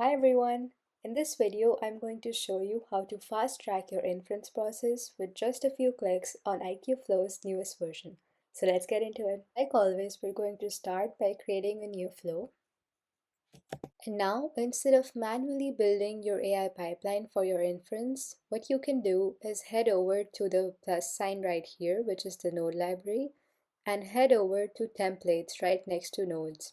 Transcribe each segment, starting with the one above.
Hi everyone! In this video, I'm going to show you how to fast track your inference process with just a few clicks on aicuflow's newest version. So let's get into it. Like always, we're going to start by creating a new flow. And now, instead of manually building your AI pipeline for your inference, what you can do is head over to the plus sign right here, which is the node library, and head over to templates right next to nodes.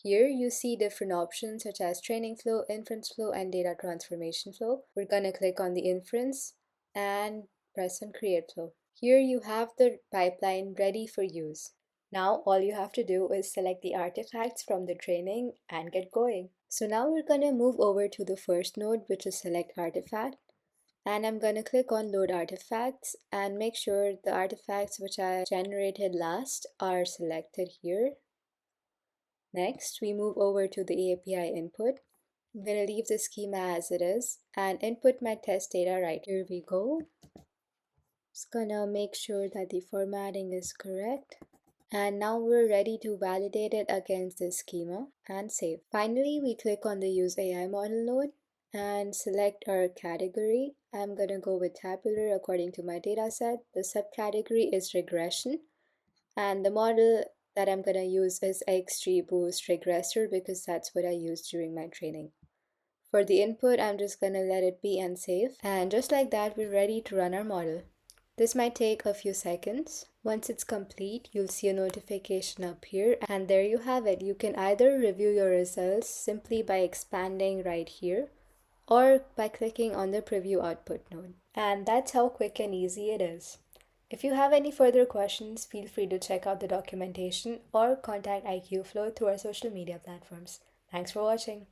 Here you see different options such as training flow, inference flow, and data transformation flow. We're going to click on the inference and press on create flow. Here you have the pipeline ready for use. Now all you have to do is select the artifacts from the training and get going. So now we're going to move over to the first node, which is select artifact. And I'm going to click on load artifacts and make sure the artifacts which I generated last are selected here. Next, we move over to the API input. I'm going to leave the schema as it is and input my test data right. Here we go. Just gonna make sure that the formatting is correct. And now we're ready to validate it against the schema and save. Finally, we click on the Use AI model node and select our category. I'm gonna go with tabular according to my dataset. The subcategory is regression. And the model that I'm going to use is XGBoost Regressor because that's what I used during my training. For the input, I'm just going to let it be and save. And just like that, we're ready to run our model. This might take a few seconds. Once it's complete, you'll see a notification up here. And there you have it. You can either review your results simply by expanding right here or by clicking on the preview output node. And that's how quick and easy it is. If you have any further questions, feel free to check out the documentation or contact aicuflow through our social media platforms. Thanks for watching.